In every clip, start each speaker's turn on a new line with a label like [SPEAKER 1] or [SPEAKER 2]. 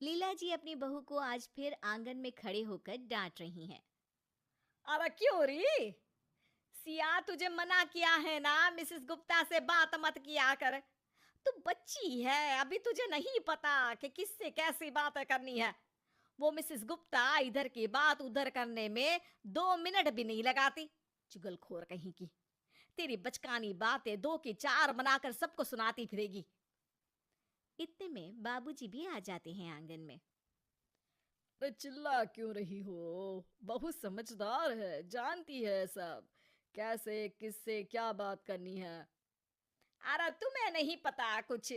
[SPEAKER 1] लीला जी अपनी बहू को आज फिर आंगन में खड़े होकर डांट रही हैं।
[SPEAKER 2] अरे क्यों री? सिया तुझे मना किया है ना, मिसेस गुप्ता से बात मत किया कर। तू बच्ची है, अभी तुझे नहीं पता कि किससे कैसी बातें करनी है। वो मिसेस गुप्ता इधर की बात उधर करने में 2 मिनट भी नहीं लगाती। चुगलखोर कहीं की। तेरी बचकानी बातें 2 की 4 बनाकर सबको सुनाती फिरेगी।
[SPEAKER 1] इतने में बाबूजी भी आ जाते हैं आंगन में।
[SPEAKER 2] अरे चिल्ला क्यों रही हो? बहुत समझदार है, जानती है सब कैसे किससे क्या बात करनी है। अरे तुम्हें नहीं पता कुछ।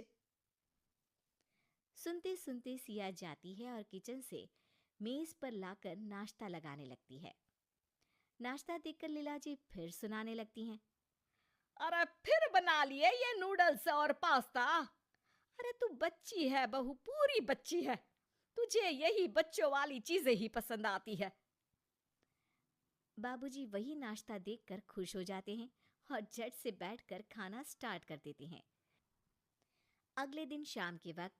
[SPEAKER 1] सुनते सुनते सिया जाती है और किचन से मेज पर लाकर नाश्ता लगाने लगती है। नाश्ता देखकर लीला जी फिर सुनाने लगती हैं।
[SPEAKER 2] अरे फिर बना लिए ये नूडल्स और पास्ता? अरे तू बच्ची है बहू, पूरी बच्ची है। तुझे यही बच्चों वाली चीजें ही पसंद आती है।
[SPEAKER 1] बाबूजी वही नाश्ता देखकर खुश हो जाते हैं और झट से बैठकर खाना स्टार्ट कर देते हैं। अगले दिन शाम के वक्त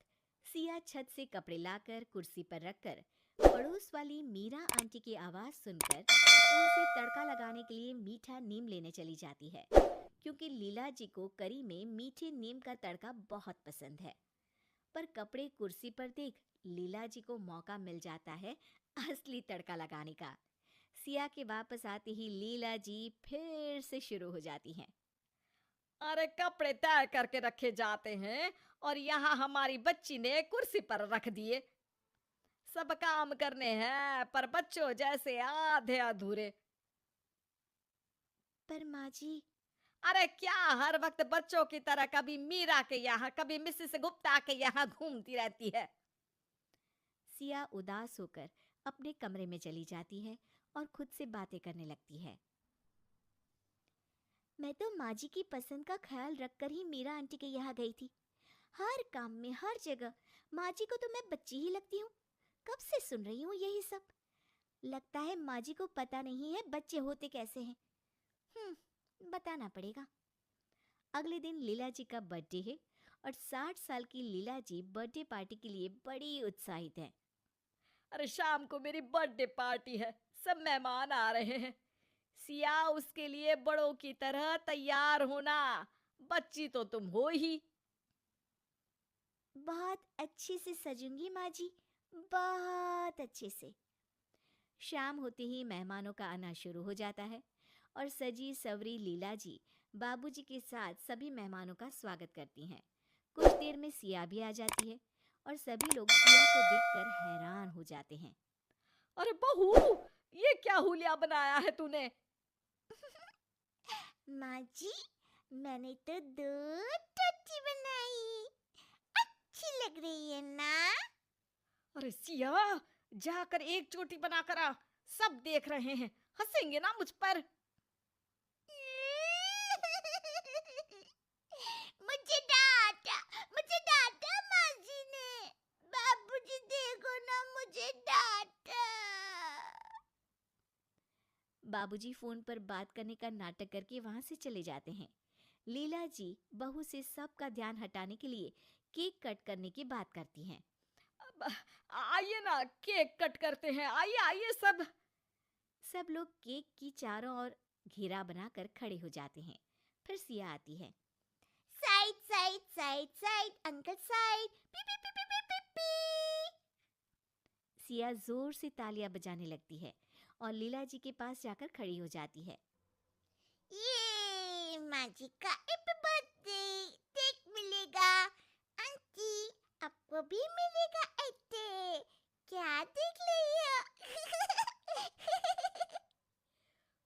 [SPEAKER 1] सिया छत से कपड़े लाकर कुर्सी पर रखकर पड़ोस वाली मीरा आंटी की आवाज सुनकर उनसे तड़का लगाने के लिए मीठा नीम लेने चली जाती है, क्योंकि लीला जी को करी में मीठे नीम का तड़का बहुत पसंद है। पर कपड़े कुर्सी पर देख लीला जी को मौका मिल जाता है असली तड़का लगाने का। सिया के वापस आते ही लीला जी फिर से शुरू हो जाती हैं।
[SPEAKER 2] अरे कपड़े तय करके रखे जाते हैं और यहाँ हमारी बच्ची ने कुर्सी पर रख दिए। सब काम करने हैं पर बच्चों जैसे आधे अधूरे।
[SPEAKER 1] पर माँ जी।
[SPEAKER 2] अरे क्या हर वक्त बच्चों की तरह कभी मीरा के यहाँ कभी मिसेस गुप्ता के यहाँ घूमती रहती है?
[SPEAKER 1] सिया उदास होकर अपने कमरे में चली जाती है और खुद से बातें करने लगती है। मैं तो माँ जी की पसंद का ख्याल रखकर ही मीरा आंटी के यहाँ गई थी। हर काम में हर जगह माँ जी को तो मैं बच्ची ही लगती हूँ। कब से सुन रही हूँ यही सब। लगता है माँ जी को पता नहीं है बच्चे होते कैसे हैं। बताना पड़ेगा। अगले दिन लीला जी का बर्थडे है और 60 साल की लीला जी बर्थडे पार्टी के लिए बड़ी उत्साहित है।
[SPEAKER 2] अरे शाम को मेरी बर्थडे पार्टी है, सब मेहमान आ रहे हैं। सिया उसके लिए बड़ों की तरह तैयार होना। बच्ची तो तुम हो ही।
[SPEAKER 1] बहुत अच्छे से सजूंगी माँ जी, बहुत अच्छे से। शाम होते ही मेहमानों का आना शुरू हो जाता है और सजी सवरी लीला जी बाबूजी के साथ सभी मेहमानों का स्वागत करती हैं। कुछ देर में सिया भी आ जाती है और सभी लोग सिया को देखकर हैरान हो जाते हैं।
[SPEAKER 2] अरे बहू, ये क्या हुलिया बनाया है तूने?
[SPEAKER 1] माँ जी, मैंने तो 2 टोटी बनाई। अच्छी लग रही है ना?
[SPEAKER 2] अरे सिया, जाकर एक चोटी बनाकर आ। सब देख रहे हैं, हंसेंगे ना मुझ पर।
[SPEAKER 1] मुझे डांटा, मुझे डांटा माँ जी ने। बाबूजी देखो ना, मुझे डांटा। बाबूजी फोन पर बात करने का नाटक करके वहां से चले जाते हैं। लीला जी बहू से सबका ध्यान हटाने के लिए केक कट करने की बात करती हैं।
[SPEAKER 2] अब आइए ना, केक कट करते हैं, आइए आइए सब।
[SPEAKER 1] सब लोग केक की चारों ओर घेरा बनाकर खड़े हो जाते हैं। फिर सिया आती है। Side side side side uncle side, P P P P P P P. Siya जोर से तालियां बजाने लगती है और लीला जी के पास जाकर खड़ी हो जाती है। ये माँ जी का हैप्पी बर्थडे केक मिलेगा। आंटी, आपको भी मिलेगा ऐसे। क्या देख रही हो?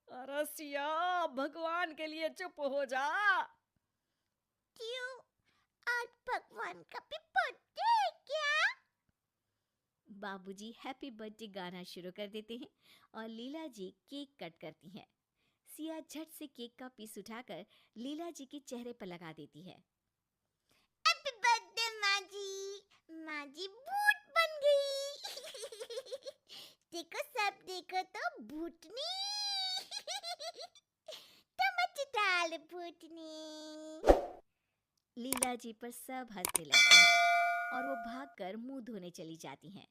[SPEAKER 2] अरे सिया, भगवान के लिए चुप हो जा।
[SPEAKER 1] क्यों? आज भगवान का भी बर्थडे है क्या? बाबूजी हैप्पी बर्थडे गाना शुरू कर देते हैं और लीला जी केक कट करती हैं। सिया झट से केक का पीस उठाकर लीला जी के चेहरे पर लगा देती है। हैप्पी बर्थडे माँ जी। माँ जी भूत बन गई। देखो सब देखो तो भूतनी। टमाटर डाल भूतनी। लीला जी पर सब हंसने लगते हैं। और वो भागकर मुंह धोने चली जाती हैं।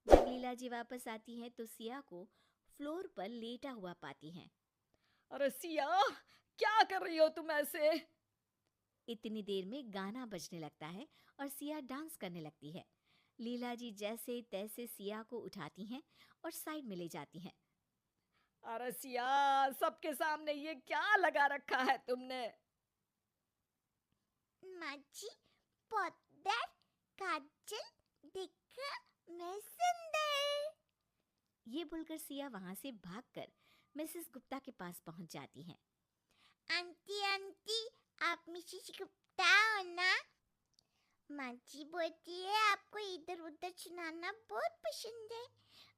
[SPEAKER 1] जब लीला जी वापस आती हैं तो सिया को फ्लोर पर लेटा हुआ पाती हैं।
[SPEAKER 2] अरे सिया, क्या कर रही हो तुम ऐसे?
[SPEAKER 1] इतनी देर में गाना बजने लगता है और सिया डांस करने लगती है। लीला जी जैसे तैसे सिया को उठाती हैं और साइड में ले जाती हैं।
[SPEAKER 2] अरे सिया, सबके सामने ये क्या लगा रखा है तुमने?
[SPEAKER 3] माँ जी, पाउडर, काजल, देखा मैं सुंदर।
[SPEAKER 1] ये बोलकर सिया वहां से भागकर मिसेस गुप्ता के पास पहुंच जाती हैं।
[SPEAKER 3] आंटी आंटी, आप मिसेस गुप्ता हो ना? माँ जी बोलती है आपको इधर उधर सुनाना बहुत पसंद है।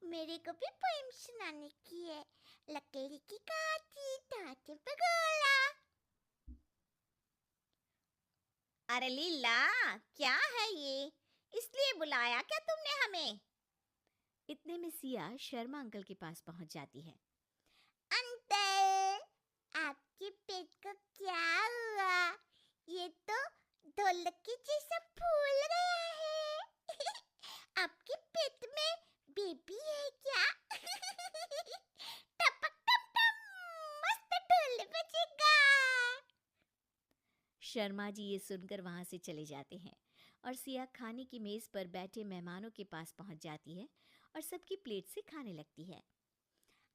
[SPEAKER 3] मेरे को भी पोएम सुनाने की है। लकड़ी की काठी ताटे पे गोला।
[SPEAKER 2] अरे लीला, क्या है ये? इसलिए बुलाया क्या तुमने हमें?
[SPEAKER 1] इतने में सिया शर्मा अंकल के पास पहुंच जाती है।
[SPEAKER 3] अंकल, आपके पेट को क्या हुआ? ये तो ढोलक के जैसा फूल गया है। आपके पेट में बेबी है क्या? टपक टप टप, मस्त ढोल बजेगा।
[SPEAKER 1] शर्मा जी ये सुनकर वहां से चले जाते हैं और सिया खाने की मेज पर बैठे मेहमानों के पास पहुंच जाती है और सबकी प्लेट से खाने लगती है।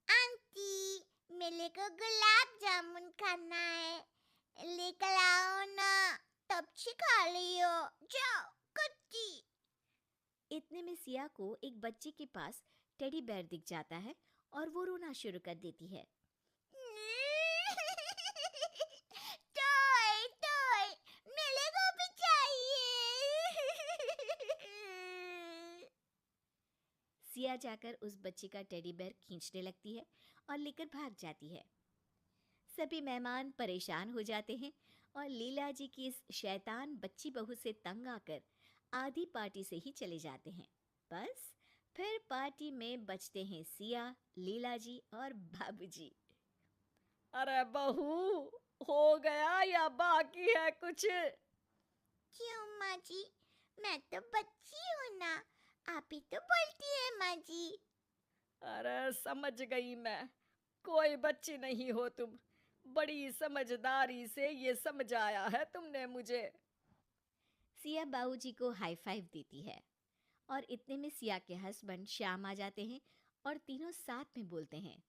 [SPEAKER 3] आंटी, मेरे को गुलाब जामुन खाना है, लेकर आओ ना। तब से खा लियो, जाओ कुत्ती।
[SPEAKER 1] इतने में सिया को एक बच्चे के पास टेडी बेयर दिख जाता है और वो रोना शुरू कर देती है।
[SPEAKER 3] टॉय टॉय, मेरे को भी चाहिए।
[SPEAKER 1] सिया जाकर उस बच्चे का टेडी बेयर खींचने लगती है और लेकर भाग जाती है। सभी मेहमान परेशान हो जाते हैं और लीला जी की इस शैतान बच्ची बहू से तंग आकर आधी पार्टी से ही चले जाते हैं। बस फिर पार्टी में बचते हैं सिया, लीला जी और बाबूजी।
[SPEAKER 2] अरे बहू, हो गया या बाकी है कुछ?
[SPEAKER 3] क्यों माँ जी, मैं तो बच्ची हूँ ना, आप ही तो बोलती है माँ जी।
[SPEAKER 2] अरे समझ गई मैं, कोई बच्ची नहीं हो तुम। बड़ी समझदारी से ये समझाया है तुमने मुझे।
[SPEAKER 1] सिया बाबूजी को हाई फाइव देती है और इतने में सिया के हस्बैंड श्याम आ जाते हैं और तीनों साथ में बोलते हैं,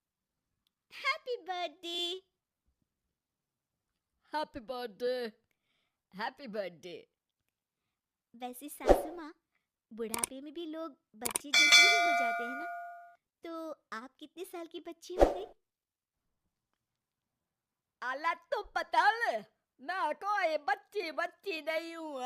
[SPEAKER 3] happy birthday.
[SPEAKER 2] Happy birthday, happy birthday.
[SPEAKER 1] वैसे सासू माँ, बुढ़ापे में भी लोग बच्चे जैसे ही हो जाते हैं ना, तो आप कितने साल की बच्ची हो गई?
[SPEAKER 2] आला तो पतल, मैं कोई बच्ची बच्ची नहीं हूँ।